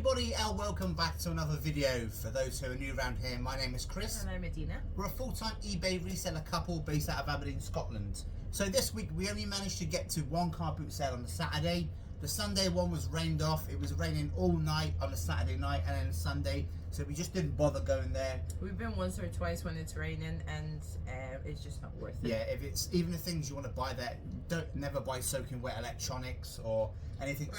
everybody, and welcome back to another video. For those who are new around here, my name is Chris. And I'm Medina. We're a full-time eBay reseller couple based out of Aberdeen, Scotland. So this week we only managed to get to one car boot sale on the Saturday. The Sunday one was rained off. It was raining all night on a Saturday night and then Sunday, so we just didn't bother going there. We've been once or twice when it's raining, and it's just not worth it. Yeah, if it's even the things you want to buy there, never buy soaking wet electronics or anything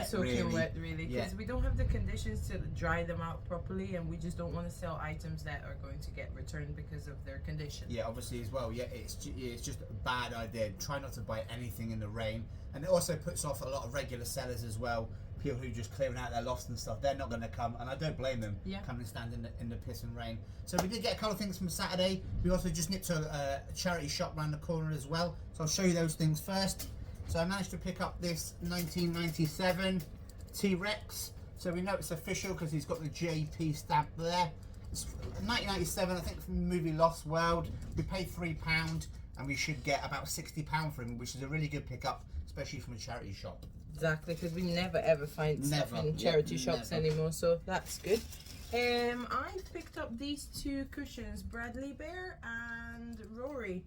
soaking wet, really, because we don't have the conditions to dry them out properly, and we just don't want to sell items that are going to get returned because of their condition. Yeah, obviously as well. Yeah, it's just a bad idea. Try not to buy anything in the rain, and it also puts off a lot of regular sellers as well. People who are just clearing out their lofts and stuff, they're not going to come, and I don't blame them. Yeah. Come and stand in the piss and rain. So we did get a couple of things from Saturday. We also just nipped to a charity shop around the corner as well. So I'll show you those things first. So I managed to pick up this 1997 T-Rex. So we know it's official because he's got the JP stamp there. It's 1997, I think, from the movie Lost World. We paid £3 and we should get about £60 for him, which is a really good pickup, especially from a charity shop. Exactly, because we never ever find stuff in charity shops anymore, so that's good. I picked up these two cushions, Bradley Bear and Rory.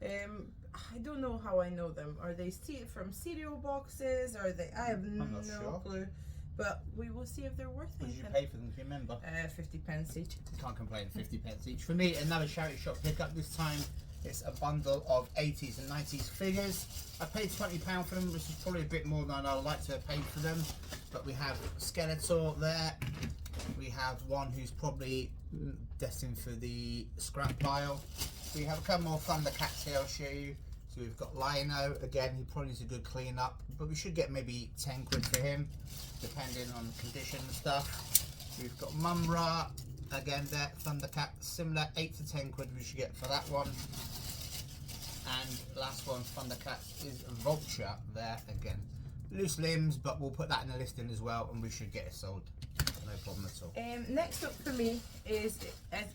I don't know how I know them. Are they from cereal boxes? Are they? I have no clue. But we will see if they're worth anything. What did you pay for them, do you remember? 50p each. Can't complain, 50p each. For me, another charity shop pickup this time. It's a bundle of 80s and 90s figures. I paid £20 for them, which is probably a bit more than I'd like to have paid for them. But we have Skeletor there. We have one who's probably destined for the scrap pile. We have a couple more Thundercats here I'll show you. So we've got Lino, again, he probably needs a good clean up, but we should get maybe 10 quid for him, depending on condition and stuff. We've got Mumra, again there, Thundercat, similar, 8 to 10 quid we should get for that one. And last one, Thundercat, is Vulture there, again. Loose limbs, but we'll put that in the listing as well, and we should get it sold. No problem at all. Next up for me is,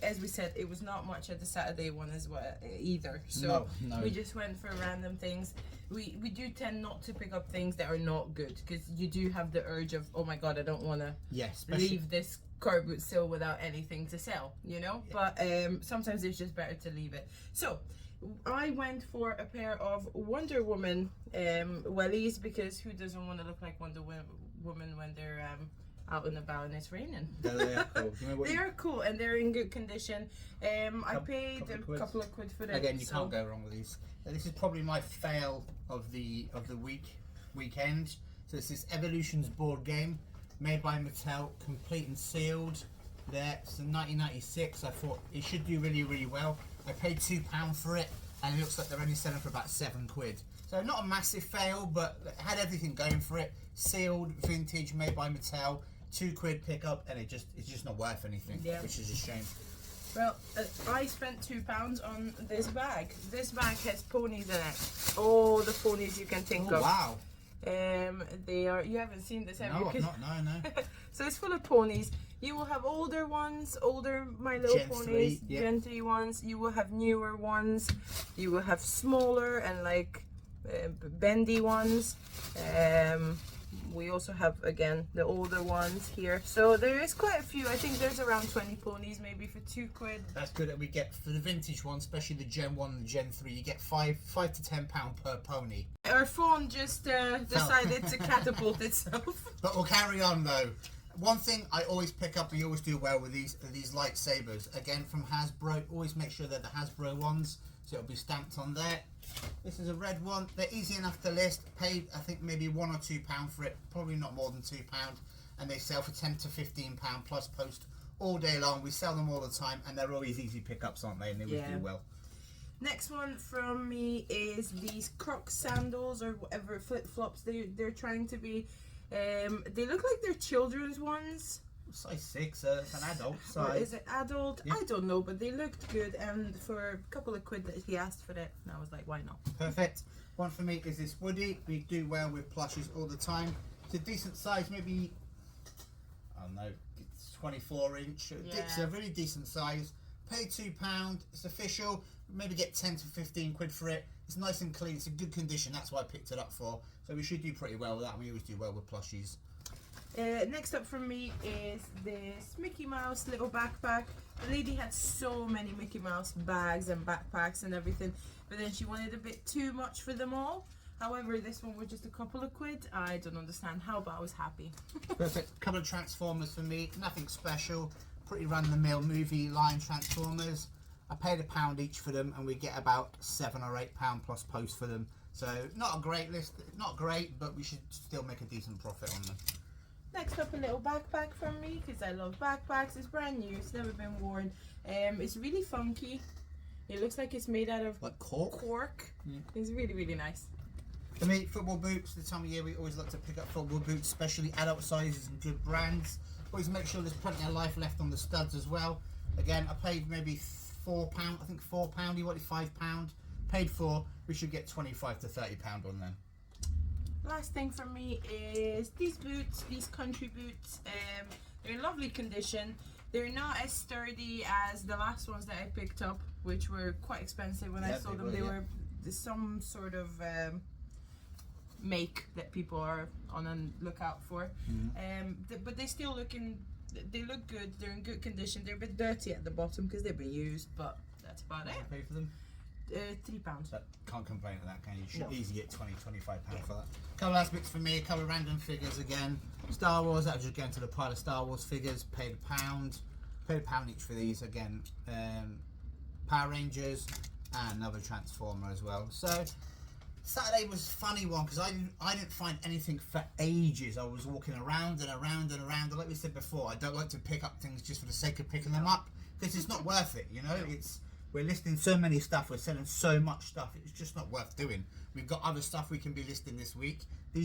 as we said, it was not much at the Saturday one as well either. So no. We just went for random things. We do tend not to pick up things that are not good, because you do have the urge of, oh my god, I don't want to leave this car boot sale without anything to sell, you know. Yeah. But sometimes it's just better to leave it. So I went for a pair of Wonder Woman wellies, because who doesn't want to look like Wonder Woman when they're out and about and it's raining? They are cool. You know, they are cool and they're in good condition. I paid a couple of quid for them. Again, you can't go wrong with these. This is probably my fail of the weekend. So this is Evolution's board game, made by Mattel, complete and sealed. There, it's in 1996. I thought it should do really, really well. I paid £2 for it, and it looks like they're only selling for about 7 quid. So not a massive fail, but it had everything going for it. Sealed, vintage, made by Mattel. 2 quid pickup, and it's just not worth anything, which is a shame. Well, I spent £2 on this bag. This bag has ponies in it. All the ponies you can think of. Wow. They are. You haven't seen this, have you? No, I've not. No. So it's full of ponies. You will have older ones, older My Little Ponies, Gen 3 ones. You will have newer ones. You will have smaller and like bendy ones. We also have, again, the older ones here. So there is quite a few. I think there's around 20 ponies, maybe for 2 quid. That's good that we get for the vintage one, especially the Gen 1 and the Gen 3. You get five to £10 per pony. Our phone just decided to catapult itself. But we'll carry on though. One thing I always pick up, and you always do well with these lightsabers. Again, from Hasbro. Always make sure they're the Hasbro ones, so it'll be stamped on there. This is a red one. They're easy enough to list. Paid, I think, maybe £1 or £2 for it. Probably not more than £2. And they sell for £10 to £15 plus post all day long. We sell them all the time, and they're always easy pickups, aren't they? And they always do well. Next one from me is these Croc sandals, or whatever flip-flops they're trying to be. They look like they're children's ones. Size 6, it's an adult size. Or is it adult? Yeah. I don't know, but they looked good, and for a couple of quid that he asked for it, and I was like, why not? Perfect. One for me is this Woody. We do well with plushies all the time. It's a decent size, maybe, I don't know, it's 24 inch. Yeah. It's a really decent size. Pay £2, it's official. Maybe get 10 to 15 quid for it. It's nice and clean, it's in good condition, that's what I picked it up for. So we should do pretty well with that, we always do well with plushies. Next up from me is this Mickey Mouse little backpack. The lady had so many Mickey Mouse bags and backpacks and everything, but then she wanted a bit too much for them all. However, this one was just a couple of quid. I don't understand how, but I was happy. Perfect. Couple of Transformers for me. Nothing special. Pretty run-of-the-mill movie line Transformers. I paid £1 each for them, and we get about £7 or £8 plus post for them. So not a great list. Not great, but we should still make a decent profit on them. Next up, a little backpack from me, because I love backpacks. It's brand new. It's never been worn. It's really funky. It looks like it's made out of like cork. Yeah. It's really, really nice. For me, football boots. This time of year, we always like to pick up football boots, especially adult sizes and good brands. Always make sure there's plenty of life left on the studs as well. Again, I paid maybe £4. I think £4. You wanted £5. Paid for. We should get £25 to £30 on them. Last thing from me is these boots, these country boots. They're in lovely condition. They're not as sturdy as the last ones that I picked up, which were quite expensive when I saw them. They were some sort of make that people are on a lookout for. But they still look good. They're in good condition. They're a bit dirty at the bottom because they've been used, but that's about it. Pay for them? £3. But can't complain at that, can you? You should easily get £20, £25 for that. Couple of last bits for me, a couple of random figures again. Star Wars, that was just going to the pile of Star Wars figures, paid £1. Paid £1 each for these again. Power Rangers and another Transformer as well. So Saturday was a funny one because I didn't find anything for ages. I was walking around and around and around. Like we said before, I don't like to pick up things just for the sake of picking them up because it's not worth it, you know. We're listing so many stuff, we're selling so much stuff, it's just not worth doing. We've got other stuff we can be listing this week.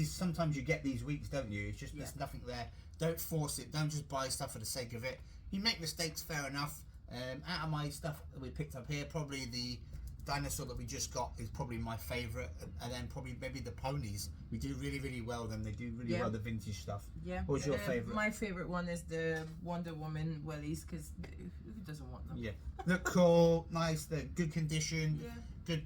Sometimes you get these weeks, don't you? It's just there's nothing there. Don't force it. Don't just buy stuff for the sake of it. You make mistakes, fair enough. Out of my stuff that we picked up here, probably the dinosaur that we just got is probably my favourite, and then probably maybe the ponies. We do really, really well then. They do really well, the vintage stuff. Yeah. What's your favourite? My favourite one is the Wonder Woman wellies, because who doesn't want them? Yeah. They're cool, nice, they're good condition, good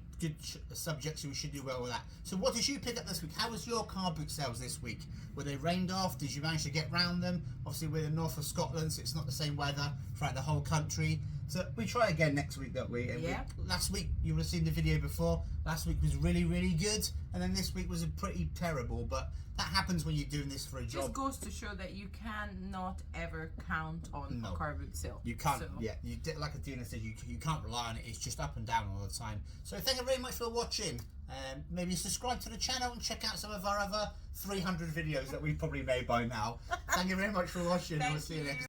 subjects, so we should do well with that. So what did you pick up this week? How was your car boot sales this week? Were they rained off? Did you manage to get round them? Obviously we're in the north of Scotland, so it's not the same weather throughout the whole country. So we try again next week, don't we? And last week, you would have seen the video before, last week was really, really good, and then this week was pretty terrible, but that happens when you're doing this for a job. Just goes to show that you cannot ever count on a car boot sale. You can't, like Adina said, you can't rely on it, it's just up and down all the time. So thank you very much for watching. Maybe subscribe to the channel and check out some of our other 300 videos that we've probably made by now. Thank you very much for watching. We'll see you next time.